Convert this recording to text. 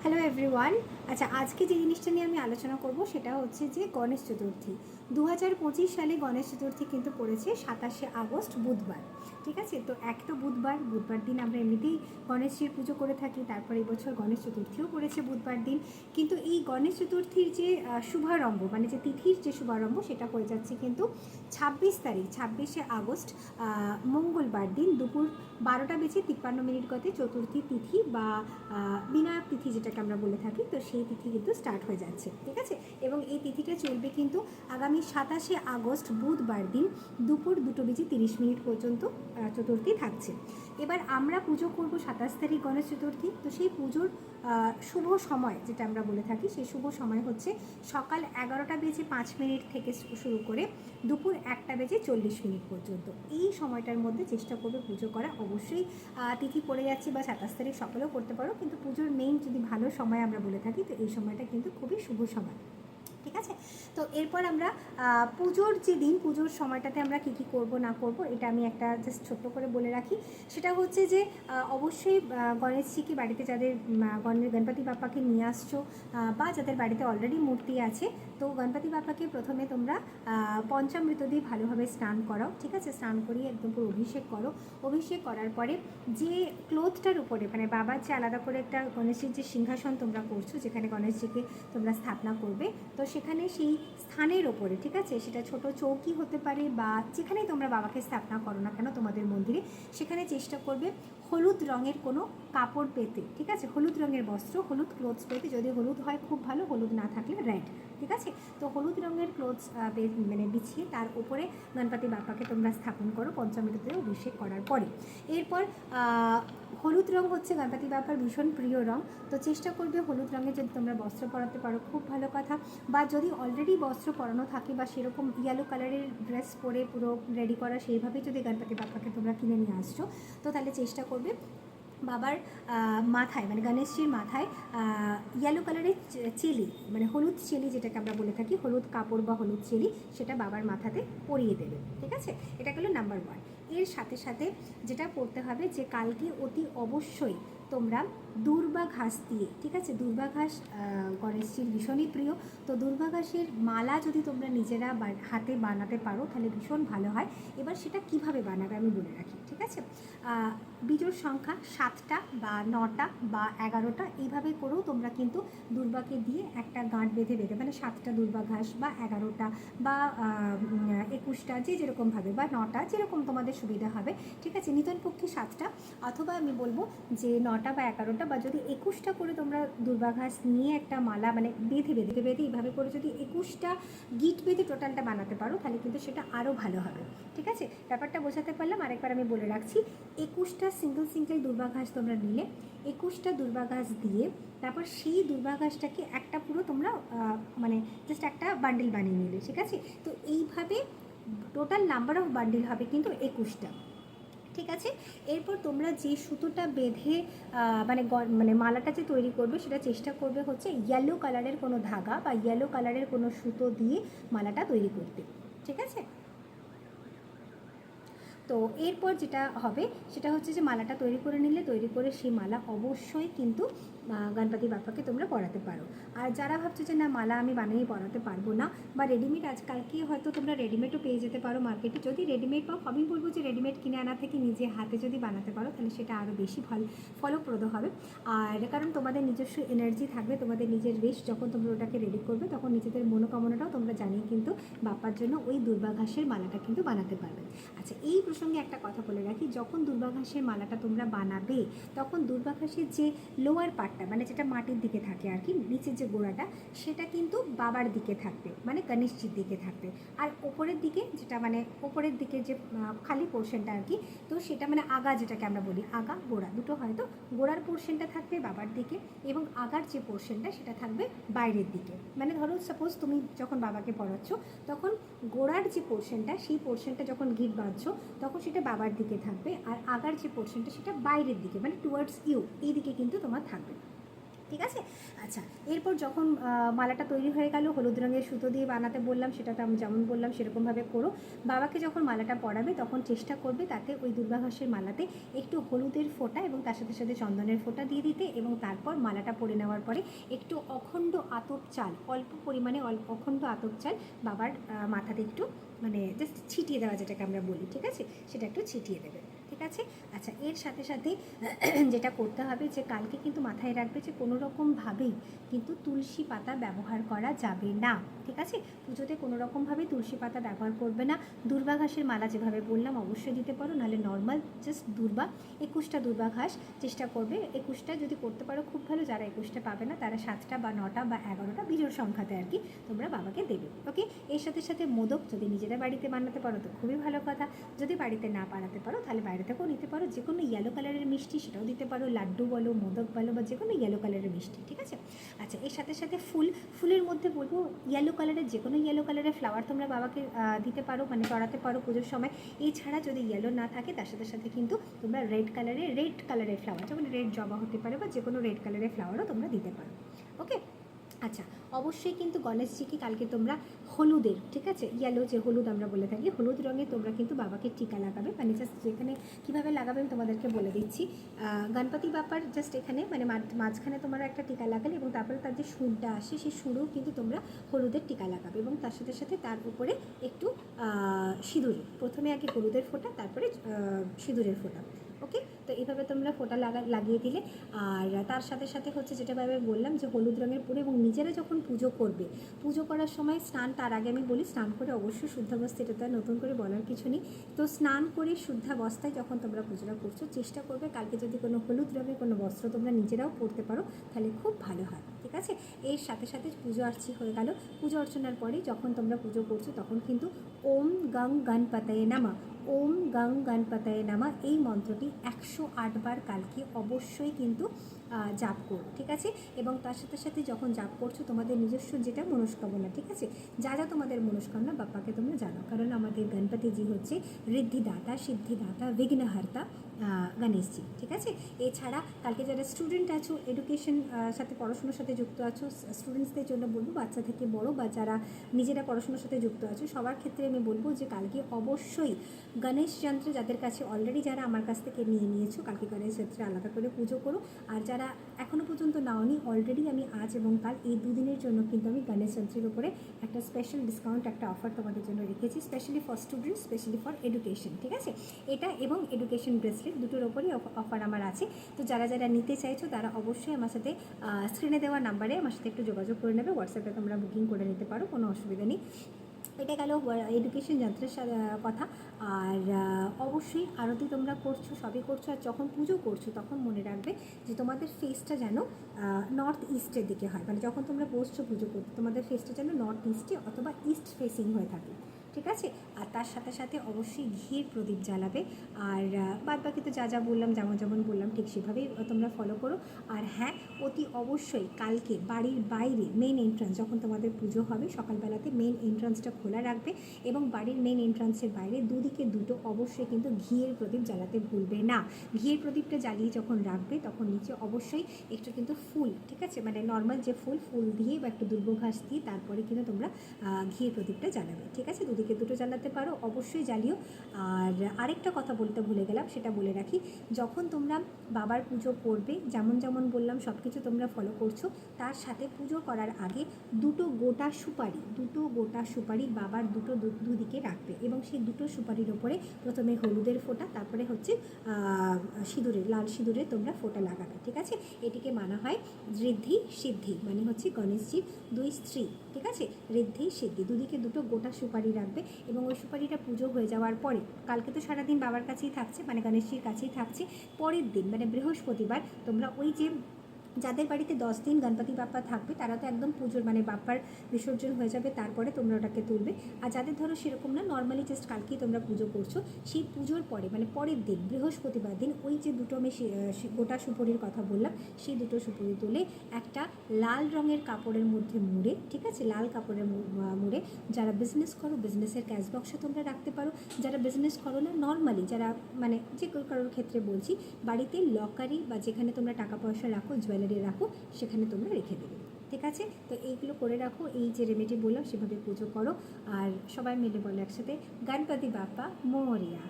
Hello everyone. আচ্ছা, আজকে যে জিনিসটা নিয়ে আমি আলোচনা করব সেটা হচ্ছে যে গণেশ চতুর্থী। 2025 সালে গণেশ চতুর্থী কিন্তু পড়েছে 27শে আগস্ট বুধবার। ঠিক আছে, তো এক তো বুধবার দিন আমরা এমনিতেই গণেশজির পুজো করে থাকি। তারপর এই বছর গণেশ চতুর্থীও পড়েছে বুধবার দিন। কিন্তু এই গণেশ চতুর্থীর যে শুভারম্ভ, মানে যে তিথির যে শুভারম্ভ, সেটা হয়ে যাচ্ছে কিন্তু 26শে আগস্ট মঙ্গলবার দিন দুপুর 12:53 গতে চতুর্থী তিথি বা বিনায়ক তিথি যেটাকে আমরা বলে থাকি, তো সেই তিথি কিন্তু স্টার্ট হয়ে যাচ্ছে। ঠিক আছে, এবং এই তিথিটা চলবে কিন্তু আগামী 27শে আগস্ট বুধবার দিন দুপুর 2:30 পর্যন্ত চতুর্থী থাকছে। এবার আমরা পুজো করব 27 তারিখ গণেশ চতুর্থী। তো সেই পুজোর শুভ সময় যেটা আমরা বলে থাকি, সেই শুভ সময় হচ্ছে সকাল 11:05 থেকে শুরু করে দুপুর 1:40 পর্যন্ত। এই সময়টার মধ্যে চেষ্টা করবে পুজো করা। অবশ্যই তিথি পড়ে যাচ্ছে বা 27 তারিখ সকালেও করতে পারো, কিন্তু পুজোর মেইন যদি ভালো সময় আমরা বলে থাকি, তো এই সময়টা কিন্তু খুবই শুভ সময়। ঠিক আছে, তো এরপর আমরা পুজোর যে দিন, পুজোর সময়টাতে আমরা কী কী করবো না করব, এটা আমি একটা জাস্ট ছোট্ট করে বলে রাখি। সেটা হচ্ছে যে অবশ্যই গণেশজিকে বাড়িতে যাদের গণপতি বাপ্পাকে নিয়ে আসছো বা যাদের বাড়িতে অলরেডি মূর্তি আছে, তো গণপতি বাপ্পাকে প্রথমে তোমরা পঞ্চামৃত দিয়ে ভালোভাবে স্নান করাও। ঠিক আছে, স্নান করিয়ে একদম পুরো অভিষেক করো। অভিষেক করার পরে যে ক্লোথটার উপরে, মানে বাবার যে আলাদা করে একটা গণেশের যে সিংহাসন তোমরা করছো, যেখানে গণেশজিকে তোমরা স্থাপনা করবে, তো সেখানে সেই স্থানের ওপরে, ঠিক আছে, সেটা ছোট চৌকি হতে পারে বা যেখানেই তোমরা বাবাকে স্থাপনা করো না কেন তোমাদের মন্দিরে, সেখানে চেষ্টা করবে হলুদ রঙের কোনো কাপড় পেতে। ঠিক আছে, হলুদ রঙের বস্ত্র, হলুদ ক্লোথস পেতে। যদি হলুদ হয় খুব ভালো, হলুদ না থাকলে রেড। ঠিক আছে, তো হলুদ রঙের ক্লোথস মানে বিছিয়ে তার উপরে গণপতি বাপ্পাকে তোমরা স্থাপন করো পঞ্চামৃততে অভিষেক করার পরে। এরপর হলুদ রঙ হচ্ছে গণপতি বাপ্পার ভীষণ প্রিয় রঙ, তো চেষ্টা করবে হলুদ রঙের যদি তোমরা বস্ত্র পরাতে পারো খুব ভালো কথা। বা যদি অলরেডি বস্ত্র পরানো থাকে বা সেরকম ইয়েলো কালারের ড্রেস পরে পুরো রেডি করা, সেইভাবে যদি গণপতি বাপ্পাকে তোমরা কিনে নিয়ে আসছো, তো তাহলে চেষ্টা করবে বাবার মাথায়, মানে গণেশজির মাথায় ইয়েলো কালারের চেলি, মানে হলুদ চেলি যেটাকে আমরা বলে থাকি, হলুদ কাপড় বা হলুদ চেলি, সেটা বাবার মাথাতে পরিয়ে দেবে। ঠিক আছে, এটা হলো নাম্বার 1। এর সাথে সাথে যেটা করতে হবে যে কালকে অতি অবশ্যই তোমরা দূর্বা ঘাস দিয়ে, ঠিক আছে, দূর্বা ঘাস গণেশজির ভীষণই প্রিয়, তো দূর্বা ঘাসের মালা যদি তোমরা নিজেরা হাতে বানাতে পারো তাহলে ভীষণ ভালো হয়। এবার সেটা কিভাবে বানাবে আমি বলে রাখি। ঠিক আছে, বিজোড় সংখ্যা 7টা বা 9টা বা 11টা এইভাবে করেও তোমরা কিন্তু দুর্বাকে দিয়ে একটা গাঁট বেঁধে মানে 7টা দুর্বা ঘাস বা 11টা বা 21টা, যে যেরকমভাবে, বা 9টা, যেরকম তোমাদের সুবিধা হবে। ঠিক আছে, নিতন পক্ষে 7টা, অথবা আমি বলবো যে 9টা বা 11টা, বা যদি 21টা করে তোমরা দুর্বা ঘাস নিয়ে একটা মালা মানে বেঁধে এইভাবে করে যদি 21টা গিট বেঁধে টোটালটা বানাতে পারো, তাহলে কিন্তু সেটা আরও ভালো হবে। ঠিক আছে, ব্যাপারটা বোঝাতে পারলাম। আরেকবার আমি বলে রাখছি, 21টা সিঙ্গেল দুর্বা ঘাস তোমরা নিলে, 21টা দুর্বা ঘাস দিয়ে তারপর সেই দুর্বা ঘাসটাকে একটা পুরো তোমরা মানে জাস্ট একটা বান্ডিল বানিয়ে নিলে। ঠিক আছে, তো এইভাবে টোটাল নাম্বার অফ বান্ডিল হবে কিন্তু 21টা। ঠিক আছে, এরপর তোমরা যে সুতোটা বেঁধে মানে মালাটা যে তৈরি করবে, সেটা চেষ্টা করবে হচ্ছে ইয়েলো কালারের কোনো ধাগা বা ইয়েলো কালারের কোনো সুতো দিয়ে মালাটা তৈরি করতে। ঠিক আছে, তো এরপর যেটা হবে সেটা হচ্ছে যে মালাটা তৈরি করে নিলে, তৈরি করে সেই মালা অবশ্যই কিন্তু গণপতি বাপ্পাকে তোমরা পরাতে পারো। আর যারা ভাবছো যে না মালা আমি বানিয়ে পরাতে পারবো না, বা রেডিমেড আজকালকে হয়তো তোমরা রেডিমেডও পেয়ে যেতে পারো মার্কেটে, যদি রেডিমেড পাও, আমি বলবো যে রেডিমেড কিনে আনা থেকে নিজে হাতে যদি বানাতে পারো তাহলে সেটা আরও বেশি ফলপ্রদ হবে। আর কারণ তোমাদের নিজস্ব এনার্জি থাকবে, তোমাদের নিজের বেশ, যখন তোমরা ওটাকে রেডি করবে তখন নিজেদের মনোকামনাটাও তোমরা জানিয়ে কিন্তু বাপ্পার জন্য ওই দুর্বা ঘাসের মালাটা কিন্তু বানাতে পারবে। আচ্ছা, এই প্রসঙ্গে একটা কথা বলে রাখি, যখন দুর্বা ঘাসের মালাটা তোমরা বানাবে, তখন দুর্বা ঘাসের যে লোয়ার পার্টটা, মানে যেটা মাটির দিকে থাকে আর কি, নিচের যে গোড়াটা, সেটা কিন্তু বাবার দিকে থাকবে, মানে গণেশজির দিকে থাকবে। আর ওপরের দিকে যেটা, মানে ওপরের দিকে যে খালি পোর্শনটা আর কি, তো সেটা মানে আগা, যেটাকে আমরা বলি আগা গোড়া দুটো, হয়তো গোড়ার পোর্শনটা থাকবে বাবার দিকে এবং আগার যে পোর্শনটা সেটা থাকবে বাইরের দিকে। মানে ধরো সাপোজ তুমি যখন বাবাকে পড়াচ্ছ, তখন গোড়ার যে পোর্শনটা, সেই পোর্শনটা যখন গিট বাঁধছো তখন সেটা বাবার দিকে থাকবে, আর আগার যে পোর্শনটা সেটা বাইরের দিকে, মানে টুয়ার্ডস ইউ, এই দিকে কিন্তু তোমার থাকবে। ঠিক আছে। আচ্ছা, এরপর যখন মালাটা তৈরি হয়ে গেল, হলুদ রঙের সুতো দিয়ে বানাতে বললাম, সেটা তো আমি যেমন বললাম সেরকমভাবে করো। বাবাকে যখন মালাটা পরাবে তখন চেষ্টা করবে তাতে ওই দুর্বা ঘাসের মালাতে একটু হলুদের ফোঁটা এবং তার সাথে সাথে চন্দনের ফোঁটা দিয়ে দিতে, এবং তারপর মালাটা পরে নেওয়ার পরে একটু অখণ্ড আতপ চাল, অল্প পরিমাণে অখণ্ড আতপ চাল বাবার মাথাতে একটু মানে জাস্ট ছিটিয়ে দেওয়া, যেটাকে আমরা বলি, ঠিক আছে, সেটা একটু ছিটিয়ে দেবে। ঠিক আছে। আচ্ছা, এর সাথে সাথে যেটা করতে হবে যে কালকে কিন্তু মাথায় রাখবে যে কোনো রকমভাবেই কিন্তু তুলসী পাতা ব্যবহার করা যাবে না। ঠিক আছে, পুজোতে কোনো রকমভাবেই তুলসী পাতা ব্যবহার করবে না। দুর্বা ঘাসের মালা যেভাবে বললাম অবশ্যই দিতে পারো, নাহলে নর্মাল জাস্ট দুর্বা, 21টা দুর্বা ঘাস চেষ্টা করবে। 21টা যদি করতে পারো খুব ভালো, যারা 21টা পাবে না তারা 7টা বা 9টা বা 11টা বিজোড় সংখ্যাতে আর কি তোমরা বাবাকে দেবে। ওকে, এর সাথে সাথে মোদক যদি নিজেরা বাড়িতে বানাতে পারো তো খুবই ভালো কথা, যদি বাড়িতে না বানাতে পারো তাহলে বাইরে থেকেও নিতে পারো। যে কোনো ইয়েলো কালারের মিষ্টি সেটাও দিতে পারো, লাড্ডু বলো, মোদক বলো, বা যে কোনো ইয়েলো কালারের মিষ্টি। ঠিক আছে। আচ্ছা, এর সাথে সাথে ফুলের মধ্যে বলবো ইয়েলো কালারের, যে কোনো ইয়েলো কালারের ফ্লাওয়ার তোমরা বাবাকে দিতে পারো, মানে চড়াতে পারো পুজোর সময়। এছাড়া যদি ইয়েলো না থাকে তার সাথে সাথে কিন্তু তোমরা রেড কালারের ফ্লাওয়ার, যেমন রেড জবা হতে পারে বা যে কোনো রেড কালারের ফ্লাওয়ারও তোমরা দিতে পারো। ওকে। আচ্ছা, অবশ্যই কিন্তু গণেশজিকে কালকে তোমরা হলুদের, ঠিক আছে, ইয়েলো যে হলুদ আমরা বলে থাকি, হলুদ রঙে তোমরা কিন্তু বাবাকে টিকা লাগাবে। মানে জাস্ট যেখানে কীভাবে লাগাবে আমি তোমাদেরকে বলে দিচ্ছি। গণপতি বাপ্পার জাস্ট এখানে মানে মাঝখানে তোমরা একটা টিকা লাগালে, এবং তারপরে তার যে সুরটা আসে সেই সুরেও কিন্তু তোমরা হলুদের টিকা লাগাবে, এবং তার সাথে সাথে তার উপরে একটু সিঁদুরের, প্রথমে আগে হলুদের ফোঁটা, তারপরে সিঁদুরের ফোঁটা। ওকে, তো এইভাবে তোমরা ফোঁটা লাগিয়ে দিলে। আর তার সাথে সাথে হচ্ছে যেটাভাবে বললাম যে হলুদ রঙের পরে, এবং নিজেরা যখন পুজো করবে, পুজো করার সময় স্নান, তার আগে আমি বলি স্নান করে অবশ্যই শুদ্ধাবস্থায়, এটা তো নতুন করে বলার কিছু নেই। তো স্নান করে শুদ্ধাবস্থায় যখন তোমরা পুজোটা করছো, চেষ্টা করবে কালকে যদি কোনো হলুদ রঙের কোনো বস্ত্র তোমরা নিজেরাও পরতে পারো তাহলে খুব ভালো হয়। ঠিক আছে। এর সাথে সাথে পুজো আরচি হয়ে গেল। পুজো অর্চনার পরে যখন তোমরা পুজো করছো তখন কিন্তু ওম গং গণপতয়ে নমঃ, ওম গং গণপতয়ে নমঃ এই মন্ত্রটি 108 বার কালকে অবশ্যই কিন্তু জাপ করো। ঠিক আছে। এবং তার সাথে সাথে যখন জাপ করছো তোমাদের নিজস্ব যেটা মনস্কামনা, ঠিক আছে, যা যা তোমাদের মনস্কামনা বাপ্পাকে তোমরা জানো, কারণ আমাদের গণপতিজি হচ্ছে ঋদ্ধিদাতা, সিদ্ধিদাতা, বিঘ্নহার্তা গণেশজি। ঠিক আছে। এছাড়া কালকে যারা স্টুডেন্ট আছো, এডুকেশন সাথে পড়াশোনার সাথে যুক্ত আছো, স্টুডেন্টসদের জন্য বলবো, বাচ্চা থেকে বড় বা যারা নিজেরা পড়াশোনার সাথে যুক্ত আছো সবার ক্ষেত্রে আমি বলবো যে কালকে অবশ্যই গণেশ যন্ত্র যাদের কাছে অলরেডি, যারা আমার কাছ থেকে নিয়েছো, কালকে গণেশ যন্ত্রে আলাদা করে পুজো করো। আর যারা এখনও পর্যন্ত নাওনি, অলরেডি আমি আজ এবং কাল এই দুদিনের জন্য কিন্তু আমি গণেশ যন্ত্রের উপরে একটা স্পেশাল ডিসকাউন্ট, একটা অফার তোমাদের জন্য রেখেছি, specially for students, specially for education. ঠিক আছে। এটা এবং এডুকেশন ব্রেসলেট দুটোর ওপরই অফার আমার আছে। তো যারা যারা নিতে চাইছো তারা অবশ্যই আমার সাথে স্ক্রিনে দেওয়া নাম্বারে আমার সাথে একটু যোগাযোগ করে নেবে, হোয়াটসঅ্যাপে তোমরা বুকিং করে নিতে পারো, কোনো অসুবিধা নেই। এটা গেল এডুকেশন যন্ত্রের কথা। আর অবশ্যই আরতি তোমরা করছো, সবই করছো, আর যখন পুজো করছো তখন মনে রাখবে যে তোমাদের ফেসটা যেন নর্থ ইস্টের দিকে হয়, মানে যখন তোমরা বসছো পুজো করতে তোমাদের ফেসটা যেন নর্থ ইস্টে অথবা ইস্ট ফেসিং হয়ে থাকে। ঠিক আছে। আর তার সাথে সাথে অবশ্যই ঘির প্রদীপ জ্বালাবে। আর বাদ বাকি তো যা যা বললাম, যেমন যেমন বললাম ঠিক সেভাবেই তোমরা ফলো করো। আর হ্যাঁ, অতি অবশ্যই কালকে বাড়ির বাইরে মেন এন্ট্রান্স, যখন তোমাদের পুজো হবে সকালবেলাতে মেন এন্ট্রান্সটা খোলা রাখবে, এবং বাড়ির মেন এন্ট্রান্সের বাইরে দুদিকে দুটো অবশ্যই কিন্তু ঘিয়ের প্রদীপ জ্বালাতে ভুলবে না। ঘিয়ের প্রদীপটা জ্বালিয়ে যখন রাখবে তখন নিচে অবশ্যই একটু কিন্তু ফুল, ঠিক আছে, মানে নর্মাল যে ফুল দিয়ে বা একটু দুর্ব ঘাস দিয়ে তারপরে কিন্তু তোমরা ঘিয়ের প্রদীপটা জ্বালাবে। ঠিক আছে। দুদিকে দুটো জ্বালাতে পারো, অবশ্যই জ্বালিও। আর আরেকটা কথা বলতে ভুলে গেলাম, সেটা বলে রাখি, যখন তোমরা বাবার পুজো করবে, যেমন যেমন বললাম সব কিছু তোমরা ফলো করছো, তার সাথে পুজো করার আগে দুটো গোটা সুপারি বাবার দুদিকে রাখবে, এবং সেই দুটো সুপারির ওপরে প্রথমে হলুদের ফোঁটা, তারপরে হচ্ছে লাল সিঁদুরের তোমরা ফোঁটা লাগাবে। ঠিক আছে। এটিকে মানা হয় ঋদ্ধি সিদ্ধি, মানে হচ্ছে গণেশজির দুই স্ত্রী। ঠিক আছে। ঋদ্ধি সিদ্ধি, দুদিকে দুটো গোটা সুপারি রাখবে, এবং ওই সুপারিটা পুজো হয়ে যাওয়ার পরে, কালকে তো সারাদিন বাবার কাছেই থাকছে, মানে গণেশজির কাছেই থাকছে, পরের দিন মানে বৃহস্পতিবার তোমরা ওই যে যাদের বাড়িতে 10 দিন গণপতি বাপ্পা থাকবে তারা তো একদম পুজোর মানে বাপ্পার বিসর্জন হয়ে যাবে, তারপরে তোমরা ওটাকে তুলবে। আর যাদের ধরো সেরকম না, নর্মালি জাস্ট কালকেই তোমরা পুজো করছো, সেই পুজোর পরে মানে পরের দিন বৃহস্পতিবার দিন ওই যে দুটো আমি গোটা সুপুরির কথা বললাম, সেই দুটো সুপুরি তুলে একটা লাল রঙের কাপড়ের মধ্যে মুড়ে, ঠিক আছে, লাল কাপড়ের মুড়ে, যারা বিজনেস করো বিজনেসের ক্যাশ বক্সে তোমরা রাখতে পারো, যারা বিজনেস করো না নর্মালি, যারা মানে যে কারোর ক্ষেত্রে বলছি, বাড়িতে লকারি বা যেখানে তোমরা টাকা পয়সা রাখো, জুয়েলারি গ্যালারি রাখো, সেখানে তোমরা রেখে দেবে। ঠিক আছে, তো এইগুলো করে রাখো, এই যে রেমেডি বললাম সেভাবে পুজো করো। আর সবাই মিলে বলো একসাথে, গণপতি বাপ্পা মোরিয়া।